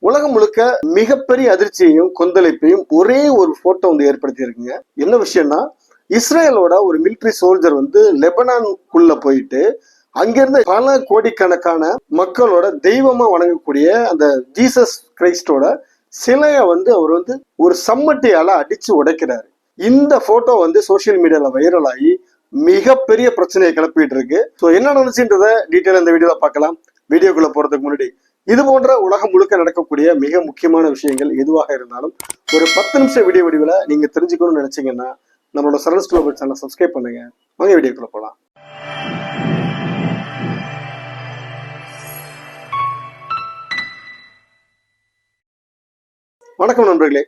உலகம் முழுக்க மிகப்பெரிய அதிர்ச்சியையும் கொந்தளிப்பையும் ஒரே ஒரு போட்டோ வந்து ஏற்படுத்தி இருக்குங்க. என்ன விஷயம்னா, இஸ்ரேலோட ஒரு மிலிட்ரி சோல்ஜர் வந்து லெபனானுக்குள்ள போயிட்டு அங்கிருந்து பல கோடிக்கணக்கான மக்களோட தெய்வமா வணங்கக்கூடிய அந்த ஜீசஸ் கிரைஸ்டோட சிலைய வந்து அவர் வந்து ஒரு சம்மட்டியால அடிச்சு உடைக்கிறாரு. இந்த போட்டோ வந்து சோசியல் மீடியால வைரல் ஆகி மிகப்பெரிய பிரச்சனையை கிளப்பிட்டு இருக்கு. ஸோ என்ன நடந்துச்சுன்றத டீட்டெயில் இந்த வீடியோல பார்க்கலாம். வீடியோக்குள்ள போறதுக்கு முன்னாடி இது போன்ற உலகம் முழுக்க நடக்கக்கூடிய மிக முக்கியமான விஷயங்கள் எதுவாக இருந்தாலும் ஒரு 10 நிமிஷம் வீடியோ வடிவில் நீங்க தெரிஞ்சுக்கணும்னு நினைச்சீங்கன்னா நம்மளோட சரண்ஸ் குளோபல் சேனலை சப்ஸ்கிரைப் பண்ணுங்க. வாங்க வீடியோக்குள்ள போகலாம். வணக்கம் நண்பர்களே.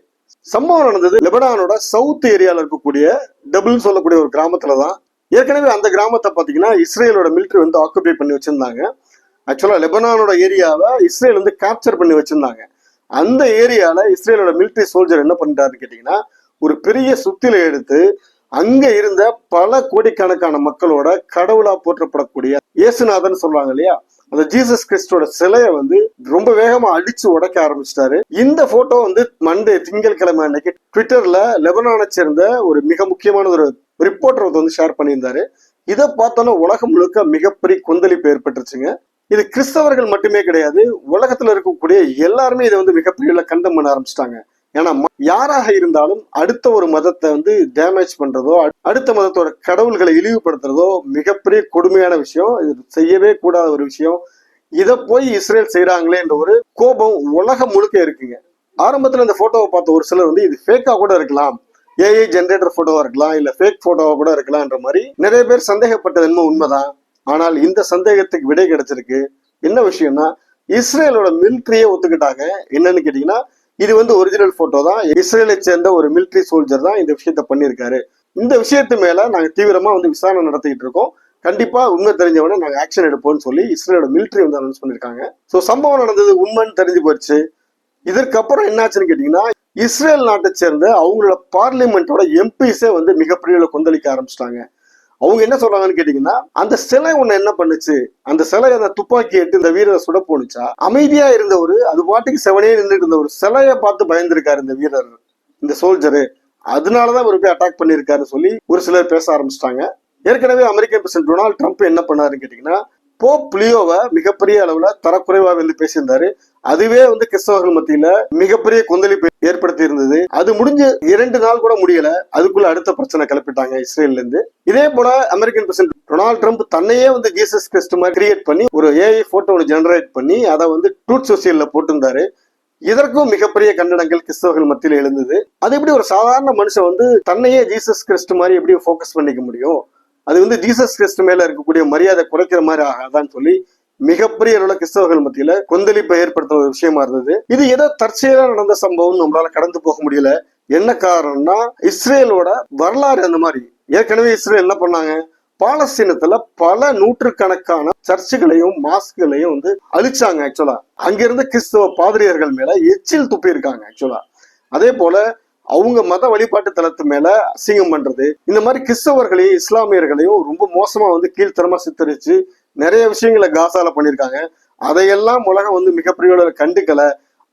சம்பவம் நடந்தது லெபனானோட சவுத் ஏரியால இருக்கக்கூடிய டபுள்னு சொல்லக்கூடிய ஒரு கிராமத்துலதான். ஏற்கனவே அந்த கிராமத்தை பாத்தீங்கன்னா இஸ்ரேலோட மிலிட்டரி வந்து ஆக்குபை பண்ணி வச்சிருந்தாங்க. ஆக்சுவலா லெபனானோட ஏரியாவை இஸ்ரேல் வந்து கேப்சர் பண்ணி வச்சிருந்தாங்க. அந்த ஏரியால இஸ்ரேலோட மிலிட்டரி சோல்ஜர் என்ன பண்ணிட்டாருன்னு கேட்டீங்கன்னா, ஒரு பெரிய சுத்தில எடுத்து அங்க இருந்த பல கோடிக்கணக்கான மக்களோட கடவுளா போற்றப்படக்கூடிய இயேசுநாதன் சொல்றாங்க இல்லையா, அந்த ஜீசஸ் கிறிஸ்டோட சிலைய வந்து ரொம்ப வேகமா அடிச்சு உடைக்க ஆரம்பிச்சிட்டாரு. இந்த போட்டோ வந்து மண்டே திங்கட்கிழமை அன்னைக்கு ட்விட்டர்ல லெபனானை சேர்ந்த ஒரு மிக முக்கியமான ஒரு ரிப்போர்ட்டர் வந்து ஷேர் பண்ணியிருந்தாரு. இதை பார்த்தோன்னா உலகம் முழுக்க மிகப்பெரிய கொந்தளிப்பு ஏற்பட்டுருச்சுங்க. இது கிறிஸ்தவர்கள் மட்டுமே கிடையாது, உலகத்துல இருக்கக்கூடிய எல்லாருமே இதை வந்து மிகப்பெரிய கண்டம் பண்ண ஆரம்பிச்சிட்டாங்க. ஏன்னா யாராக இருந்தாலும் அடுத்த ஒரு மதத்தை வந்து டேமேஜ் பண்றதோ, அடுத்த மதத்தோட கடவுள்களை இழிவுபடுத்துறதோ மிகப்பெரிய கொடுமையான விஷயம். இது செய்யவே கூடாத ஒரு விஷயம். இதை போய் இஸ்ரேல் செய்யறாங்களே என்ற ஒரு கோபம் உலகம் முழுக்க இருக்குங்க. ஆரம்பத்துல இந்த போட்டோவை பார்த்த ஒரு சிலர் வந்து இது ஃபேக்கா கூட இருக்கலாம், ஏஐ ஜென்ரேட்டர் போட்டோவா இருக்கலாம், இல்ல ஃபேக் போட்டோவா கூட இருக்கலாம்ன்ற மாதிரி நிறைய பேர் சந்தேகப்பட்டது என்னமோ உண்மைதான். ஆனால் இந்த சந்தேகத்துக்கு விடை கிடைச்சிருக்கு. என்ன விஷயம்னா, இஸ்ரேலோட மிலிட்ரியே ஒத்துக்கிட்டாங்க. என்னன்னு கேட்டீங்கன்னா, இது வந்து ஒரிஜினல் போட்டோ தான், இஸ்ரேலை சேர்ந்த ஒரு மிலிட்ரி சோல்ஜர் தான் இந்த விஷயத்த பண்ணியிருக்காரு. இந்த விஷயத்து மேல நாங்க தீவிரமா வந்து விசாரணை நடத்திக்கிட்டு இருக்கோம். கண்டிப்பா உண்மை தெரிஞ்சவன நாங்க ஆக்ஷன் எடுப்போம்னு சொல்லி இஸ்ரேலோட மிலிட்ரி வந்து அனௌன்ஸ் பண்ணிருக்காங்க. ஸோ சம்பவம் நடந்தது உண்மைன்னு தெரிஞ்சு போச்சு. இதற்கப்புறம் என்னாச்சுன்னு கேட்டீங்கன்னா, இஸ்ரேல் நாட்டை சேர்ந்த அவங்களோட பார்லிமெண்டோட எம்பிஸே வந்து மிகப்பெரிய கொந்தளிக்க ஆரம்பிச்சிட்டாங்க. அவங்க என்ன சொல்றாங்கன்னு கேட்டீங்கன்னா, அந்த சிலை ஒண்ணு என்ன பண்ணுச்சு, அந்த சிலை அந்த துப்பாக்கி எடுத்து இந்த வீரரை சுட போனுச்சா, அமைதியா இருந்த ஒரு அது பாட்டுக்கு செவனே நின்றுட்டு இருந்த ஒரு சிலையை பார்த்து பயந்துருக்காரு இந்த வீரர், இந்த சோல்ஜரு, அதனாலதான் ஒரு போய் அட்டாக் பண்ணிருக்காருன்னு சொல்லி ஒரு சிலர் பேச ஆரம்பிச்சிட்டாங்க. ஏற்கனவே அமெரிக்க பிரசிடென்ட் டொனால்ட் ட்ரம்ப் என்ன பண்ணாருன்னு கேட்டீங்கன்னா, போப் லியோவை மிகப்பெரிய அளவுல தரக்குறைவா வந்து பேசியிருந்தாரு. அதுவே வந்து கிறிஸ்தவர்கள் மத்தியில மிகப்பெரிய கொந்தளிப்பு ஏற்படுத்தி இருந்தது. அது முடிஞ்சு 2 நாள் கூட முடியல, அதுக்குள்ள அடுத்த பிரச்சனை கிளப்பிட்டாங்க இஸ்ரேல்ல இருந்து. இதே போல அமெரிக்கன் பிரசிடென்ட் டொனால்ட் ட்ரம்ப் தன்னையே வந்து ஜீசஸ் கிறிஸ்ட் மாதிரி கிரியேட் பண்ணி ஒரு ஏஐ போட்டோ ஜெனரேட் பண்ணி அதை வந்து ட்ரூத் சோசியல்ல போட்டிருந்தாரு. இதற்கும் மிகப்பெரிய கண்டனங்கள் கிறிஸ்தவர்கள் மத்தியில எழுந்தது. அது எப்படி ஒரு சாதாரண மனுஷன் வந்து தன்னையே ஜீசஸ் கிறிஸ்ட் மாதிரி எப்படி ஃபோக்கஸ் பண்ணிக்க முடியும், அது வந்து ஜீசஸ் கிறிஸ்ட் மேல இருக்கக்கூடிய மரியாதை குறைக்கிற மாதிரி ஆகாதான்னு சொல்லி மிகப்பெரிய அளவுல கிறிஸ்தவர்கள் மத்தியில கொந்தளிப்பை ஏற்படுத்துற ஒரு விஷயமா இருந்தது. இது ஏதோ தற்செயலா நடந்த சம்பவம் நம்மளால கடந்து போக முடியல. என்ன காரணம்னா, இஸ்ரேலோட வரலாறு அந்த மாதிரி. ஏற்கனவே இஸ்ரேல் என்ன பண்ணாங்க, பாலஸ்தீனத்துல பல நூற்றுக்கணக்கான சர்ச்சுகளையும் மாஸ்களையும் வந்து அழிச்சாங்க. ஆக்சுவலா அங்கிருந்த கிறிஸ்தவ பாதிரியர்கள் மேல எச்சில் துப்பி இருக்காங்க. ஆக்சுவலா அதே போல அவங்க மத வழிபாட்டு தளத்து மேல அசிங்கம் பண்றது, இந்த மாதிரி கிறிஸ்தவர்களையும் இஸ்லாமியர்களையும் ரொம்ப மோசமா வந்து கீழ்த்தரமா சித்தரிச்சு நிறைய விஷயங்களை காசால பண்ணிருக்காங்க. அதையெல்லாம் உலகம் வந்து மிகப்பெரிய கண்டுக்கல.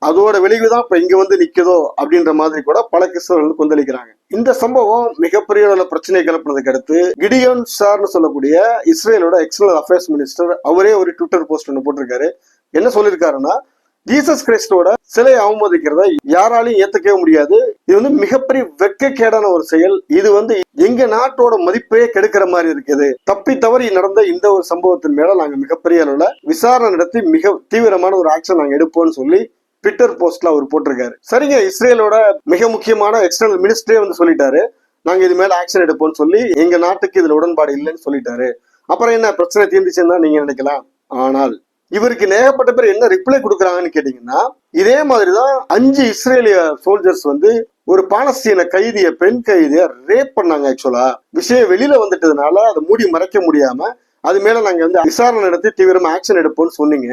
அதோட விளைவுதான் இப்ப இங்க வந்து நிக்குதோ அப்படின்ற மாதிரி கூட பல கிறிஸ்தவர்கள் கொந்தளிக்கிறாங்க. இந்த சம்பவம் மிகப்பெரிய பிரச்சனை கிளப்பினதுக்கு அடுத்து கிடியோன் சார்னு சொல்லக்கூடிய இஸ்ரேலோட எக்ஸ்டர்னல் அஃபேர்ஸ் மினிஸ்டர் அவரே ஒரு ட்விட்டர் போஸ்ட் ஒன்று போட்டிருக்காரு. என்ன சொல்லியிருக்காருன்னா, ஜீசஸ் கிறிஸ்டோட சிலையை அவமதிக்கிறத யாராலையும் ஏத்துக்கவே முடியாது. இது வந்து மிகப்பெரிய வெட்கக்கேடான ஒரு செயல். இது வந்து எங்க நாட்டோட மதிப்பையே கெடுக்கிற மாதிரி இருக்குது. தப்பி தவறி நடந்த இந்த ஒரு சம்பவத்தின் மேல நாங்க மிகப்பெரிய அளவுல விசாரணை நடத்தி மிக தீவிரமான ஒரு ஆக்ஷன் நாங்க எடுப்போம்னு சொல்லி ட்விட்டர் போஸ்ட்ல அவர் போட்டிருக்காரு. சரிங்க, இஸ்ரேலோட மிக முக்கியமான எக்ஸ்டர்னல் மினிஸ்டரே வந்து சொல்லிட்டாரு, நாங்க இது மேல ஆக்ஷன் எடுப்போம்னு சொல்லி எங்க நாட்டுக்கு இதுல உடன்பாடு இல்லைன்னு சொல்லிட்டாரு. அப்புறம் என்ன பிரச்சனை தீர்ந்துச்சுன்னு நீங்க நினைக்கலாம். ஆனால் இவருக்கு நேகப்பட்ட பேர் என்ன ரிப்ளை கொடுக்குறாங்கன்னு கேட்டீங்கன்னா, இதே மாதிரிதான் 5 இஸ்ரேலிய சோல்ஜர்ஸ் வந்து ஒரு பாலஸ்தீன கைதிய, பெண் கைதிய ரேப் பண்ணாங்க. ஆக்சுவலா விஷயம் வெளியில வந்துட்டதுனால அதை மூடி மறைக்க முடியாம அது மேல நாங்க வந்து விசாரணை நடத்தி தீவிரமா ஆக்ஷன் எடுப்போம்னு சொன்னீங்க.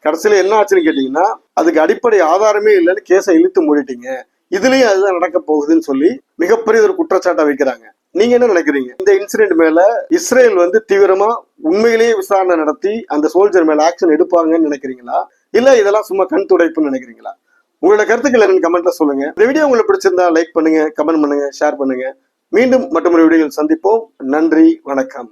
கடைசியில என்ன ஆச்சுன்னு கேட்டீங்கன்னா, அதுக்கு அடிப்படை ஆதாரமே இல்லைன்னு கேஸை இழுத்து மூடிட்டீங்க. இதுலயும் அதுதான் நடக்க போகுதுன்னு சொல்லி மிகப்பெரிய ஒரு குற்றச்சாட்டை வைக்கிறாங்க. நீங்க என்ன நினைக்கிறீங்க? இந்த இன்சிடென்ட் மேல இஸ்ரேல் வந்து தீவிரமா உண்மையிலேயே விசாரணை நடத்தி அந்த சோல்ஜர் மேல ஆக்ஷன் எடுப்பாங்கன்னு நினைக்கிறீங்களா, இல்ல இதெல்லாம் சும்மா கண் துடைப்புன்னு நினைக்கிறீங்களா? உங்களோட கருத்துக்கள் என்னன்னு கமெண்ட்ல சொல்லுங்க. இந்த வீடியோ உங்களுக்கு பிடிச்சிருந்தா லைக் பண்ணுங்க, கமெண்ட் பண்ணுங்க, ஷேர் பண்ணுங்க. மீண்டும் மற்றொரு வீடியோவில் சந்திப்போம். நன்றி, வணக்கம்.